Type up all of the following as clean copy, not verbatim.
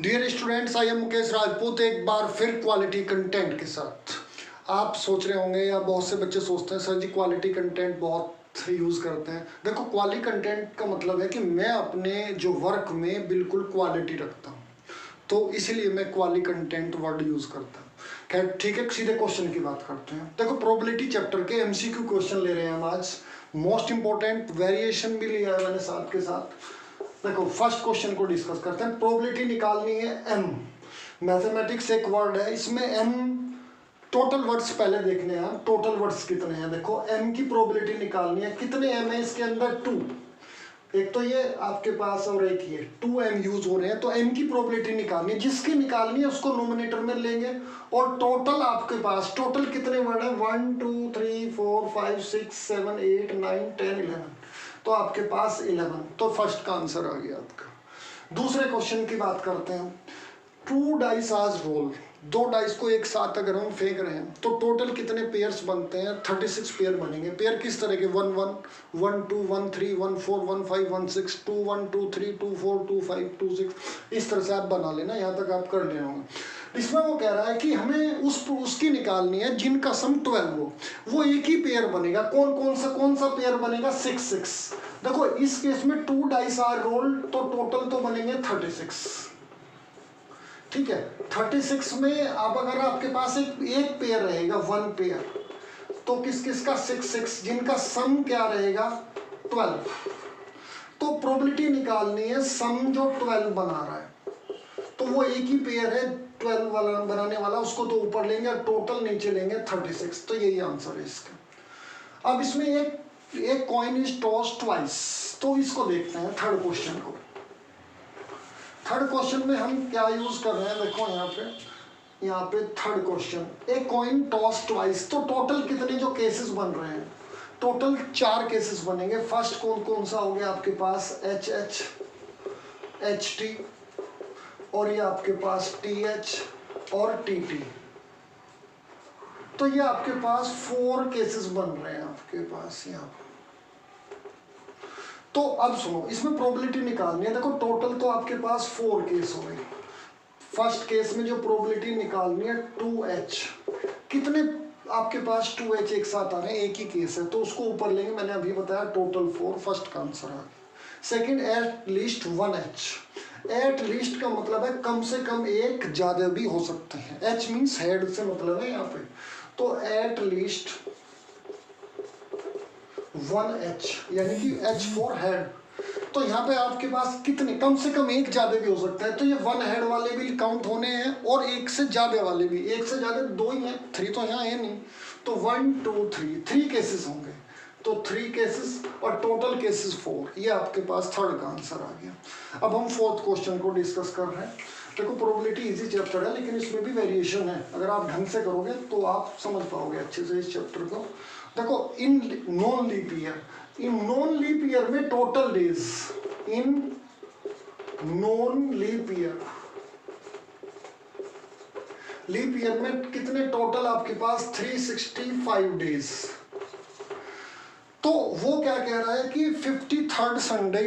Dear students, I am Mukesh Rajput एक बार फिर क्वालिटी कंटेंट के साथ। आप सोच रहे होंगे या बहुत से बच्चे सोचते हैं सर जी क्वालिटी कंटेंट बहुत यूज़ करते हैं। देखो, क्वालिटी कंटेंट का मतलब है कि मैं अपने जो वर्क में बिल्कुल क्वालिटी रखता हूँ, तो इसीलिए मैं क्वालिटी कंटेंट वर्ड यूज़ करता हूँ। खैर ठीक है, सीधे क्वेश्चन की बात करते हैं। देखो, प्रोबेबिलिटी चैप्टर के एमसीक्यू क्वेश्चन ले रहे हैं हम आज। मोस्ट इंपॉर्टेंट वेरिएशन भी लिया है मैंने साथ के साथ। देखो, फर्स्ट क्वेश्चन को डिस्कस करते हैं। प्रोबेबिलिटी निकालनी है एम। मैथमेटिक्स एक वर्ड है, इसमें एम टोटल वर्ड्स पहले देखने हैं। टोटल वर्ड्स कितने हैं, देखो एम की प्रोबेबिलिटी निकालनी है। कितने एम है इसके अंदर? 2। एक तो ये आपके पास और एक ये 2 एम यूज हो रहे हैं, तो एम की प्रोबेबिलिटी निकालनी है। जिसकी निकालनी है उसको नोमिनेटर में लेंगे और टोटल आपके पास टोटल कितने वर्ड है? 1 2 3 4 5 6 7 8 9 10 11, तो आपके पास 11। तो फर्स्ट का आंसर आ गया आपका। दूसरे क्वेश्चन की बात करते हैं। 2 डाइस आज रोल, 2 डाइस को एक साथ अगर हम फेंक रहे हैं तो टोटल कितने पेयर्स बनते हैं? 36 पेयर बनेंगे। पेयर किस तरह के? 1 1 1 2 1 3 1 4 1 5 1 6 2 1 2 3 2 4 2 5 2 6, इस तरह से आप बना लेना। यहाँ तक आप कर लेना होगा। इसमें वो कह रहा है कि हमें उसकी निकालनी है जिनका सम 12 हो। वो एक ही पेयर बनेगा। कौन सा पेयर बनेगा? 6 6। देखो, इस केस में 2 डाइस आर रोल्ड, तो टोटल तो बनेंगे 36। ठीक है, 36 में अब अगर आपके पास एक पेयर रहेगा, 1 पेयर, तो किस किस का? 6 6, जिनका सम क्या रहेगा? 12। तो प्रोबेबिलिटी निकालनी है सम जो 12 बना रहा है, तो वो एक ही पेयर है 12 वाला बनाने वाला, उसको तो ऊपर लेंगे और टोटल नीचे लेंगे 36। तो यही आंसर है इसका। अब इसमें एक कॉइन इज टॉस ट्वाइस, तो इसको देखते हैं थर्ड क्वेश्चन को। थर्ड क्वेश्चन में हम क्या यूज कर रहे हैं? देखो यहाँ पे थर्ड क्वेश्चन, एक कॉइन टॉस ट्वाइस, तो टोटल कितने जो केसेस बन रहे हैं? टोटल 4 केसेस बनेंगे। फर्स्ट कौन सा हो गया आपके पास? एच एच, एच टी, और ये आपके पास टी एच और टी टी। तो ये आपके पास 4 केसेस बन रहे हैं आपके पास यहाँ। तो अब सुनो, इसमें प्रोबेबिलिटी निकालनी है। देखो, टोटल तो आपके पास 4 केस हो गए। फर्स्ट केस में जो प्रोबेबिलिटी निकालनी है 2h, कितने आपके पास 2h एक साथ आ रहे हैं? एक ही केस है, तो उसको ऊपर लेंगे। मैंने अभी बताया टोटल 4, फर्स्ट का आंसर आ गया। Second, at least 1h। At least का मतलब है कम से कम एक, ज्यादा भी हो सकते हैं। h मीन्स हेड से मतलब है यहाँ पे, तो एट लीस्ट 1h, यानी कि h फॉर हेड। तो यहाँ पे आपके पास कितने? कम से कम एक ज्यादा भी हो सकता है, तो ये 1 हेड वाले भी काउंट होने हैं और एक से ज्यादा वाले भी। एक से ज्यादा 2 ही हैं, 3 तो यहाँ है नहीं। तो 1 2 3 केसेस होंगे, तो 3 केसेस और टोटल केसेस 4। ये आपके पास थर्ड का आंसर आ गया। अब हम फोर्थ क्वेश्चन को डिस्कस कर रहे हैं। देखो, प्रोबेबिलिटी इजी चैप्टर है, लेकिन इसमें भी वेरिएशन है। अगर आप ढंग से करोगे तो आप समझ पाओगे अच्छे से इस चैप्टर को। देखो, in non leap year, in non leap year में total days, in non leap year, leap year में कितने टोटल आपके पास? 365 डेज। तो वो क्या कह रहा है कि 53rd संडे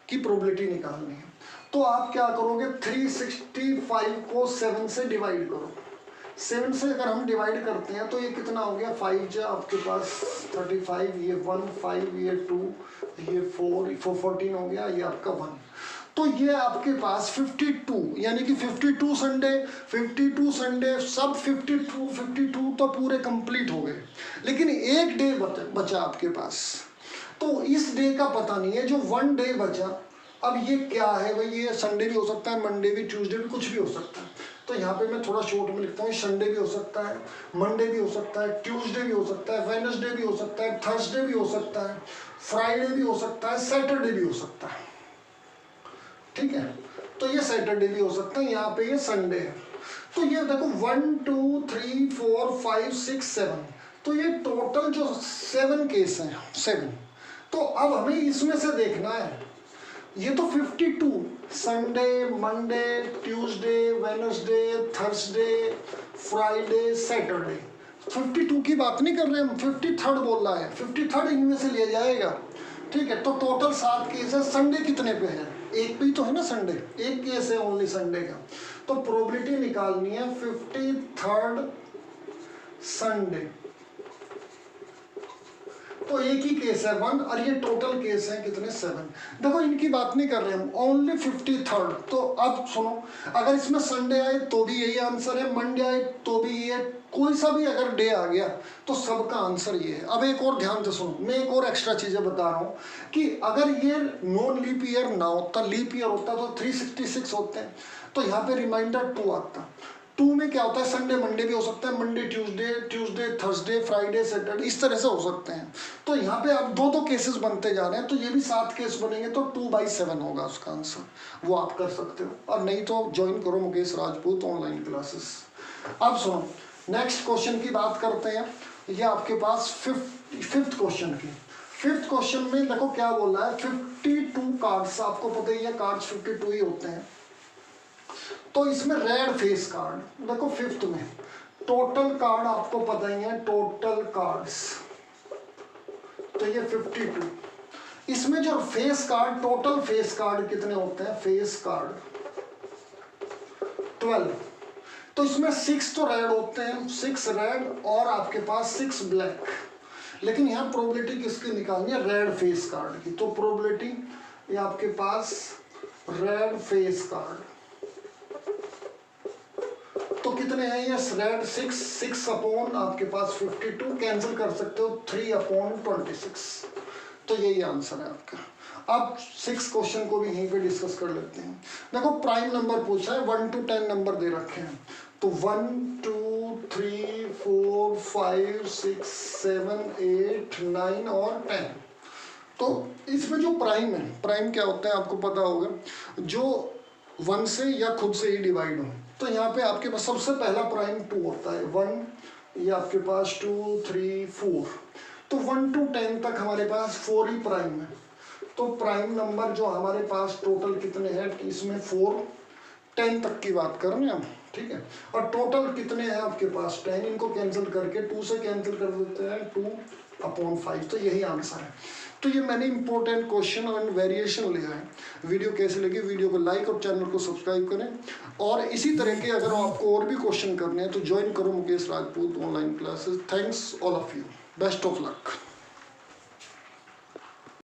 की प्रोबेबिलिटी निकालनी है। तो आप क्या करोगे? 365 को 7 से डिवाइड करो। 7 से अगर हम डिवाइड करते हैं तो ये कितना हो गया? 5 जो आपके पास 35, ये 1 5, ये 2, ये 4 14 हो गया, ये आपका 1। तो ये आपके पास 52, यानी कि 52 संडे सब 52 तो पूरे कंप्लीट हो गए, लेकिन एक डे बचा आपके पास। तो इस डे का पता नहीं है, जो 1 डे बचा। अब ये क्या है भाई? ये संडे भी हो सकता है, मंडे भी, ट्यूसडे भी, कुछ भी हो सकता है। तो यहाँ पे मैं थोड़ा शॉर्ट में लिखता हूँ, संडे भी हो सकता है, मंडे भी हो सकता है, ट्यूसडे भी हो सकता है, वेडनेसडे भी हो सकता है, थर्सडे भी हो सकता है, फ्राइडे भी हो सकता है, सैटरडे भी हो सकता है। ठीक है, तो ये सैटरडे भी हो सकता है, यहाँ पे ये संडे है। तो ये देखो 1 2 3 4 5 6 7, तो ये टोटल जो 7 केस हैं, 7। तो अब हमें इसमें से देखना है, ये तो 52 Sunday, Monday, Tuesday, Wednesday, Thursday, Friday, Saturday, 52 की बात नहीं कर रहे हम, 53rd बोल रहा है। 53rd इनमें से लिया जाएगा। ठीक है, तो टोटल 7 केस है। संडे कितने पे है? एक पे ही तो है ना संडे, एक केस है ओनली संडे का। तो प्रोबेबिलिटी निकालनी है 53rd संडे, तो एक ही केस है 1 और ये टोटल केस है कितने 7। देखो इनकी बात नहीं कर रहे हम, ओनली 53rd। तो अब सुनो, अगर इसमें संडे आए तो भी यही आंसर है, मंडे आए तो भी ये, कोई सा भी अगर डे आ गया तो सबका आंसर ये है। अब एक और ध्यान से सुनो, मैं एक और एक्स्ट्रा चीजें बता रहा हूँ कि अगर ये नॉन लीप ईयर ना होता, लीप ईयर होता तो 366 होते हैं, तो यहाँ पे रिमाइंडर 2 आता। 2 में क्या होता है, संडे मंडे भी हो सकता है, Monday Tuesday, Tuesday Thursday, Friday Saturday, इस तरह से हो सकते हैं। तो यहाँ पे अब 2 केसेस बनते जा रहे हैं, तो ये भी 7 केस बनेंगे, तो 2/7 होगा उसका आंसर, वो आप कर सकते हो। और नहीं तो ज्वाइन करो मुकेश राजपूत ऑनलाइन क्लासेस। अब सुनो, नेक्स्ट क्वेश्चन की बात करते हैं। ये आपके पास फिफ्थ क्वेश्चन की, फिफ्थ क्वेश्चन में देखो क्या बोल रहा है, 52 कार्ड्स, आपको पता ही है कार्ड्स 52 ही होते हैं। तो इसमें रेड फेस कार्ड देखो, फिफ्थ में टोटल कार्ड आपको पता ही है, टोटल कार्ड्स, तो ये 52। इसमें जो face card, total face card कितने होते हैं, फेस कार्ड 12। तो इसमें 6 तो रेड होते हैं, 6 रेड और आपके पास 6 ब्लैक। लेकिन यहाँ प्रोबेबिलिटी किसकी निकालनी है, रेड फेस कार्ड की। तो प्रोबेबिलिटी ये आपके पास रेड फेस कार्ड, तो कितने हैं ये रेड 6 अपॉन आपके पास 52, कैंसिल कर सकते हो 3/26। तो यही आंसर है आपका। अब 6 क्वेश्चन को भी यहीं पे डिस्कस कर लेते हैं। देखो प्राइम नंबर पूछा है, 1 to 10 नंबर दे रखे हैं, तो 1 2 3 4 5 6 7 8 9 और 10। तो इसमें जो प्राइम है, प्राइम क्या होता है आपको पता होगा, जो 1 से या खुद से ही डिवाइड हो। तो यहाँ पे आपके पास सबसे पहला प्राइम 2 होता है, 1, ये आपके पास 2 3 4। तो 1 to 10 तक हमारे पास 4 ही प्राइम है। तो प्राइम नंबर जो हमारे पास टोटल कितने हैं, इसमें 4, 10 तक की बात कर रहे हैं हम, ठीक है। और टोटल कितने हैं आपके पास 10, इनको कैंसिल करके 2 से कैंसिल कर देते हैं 2/5। तो यही आंसर है। तो ये मैंने इंपॉर्टेंट क्वेश्चन और वेरिएशन लिया है। वीडियो कैसे लगी, वीडियो को लाइक और चैनल को सब्सक्राइब करें। और इसी तरह के अगर आपको और भी क्वेश्चन करने हैं तो ज्वाइन करो Mukesh Rajput online classes. Thanks all of you, best of luck.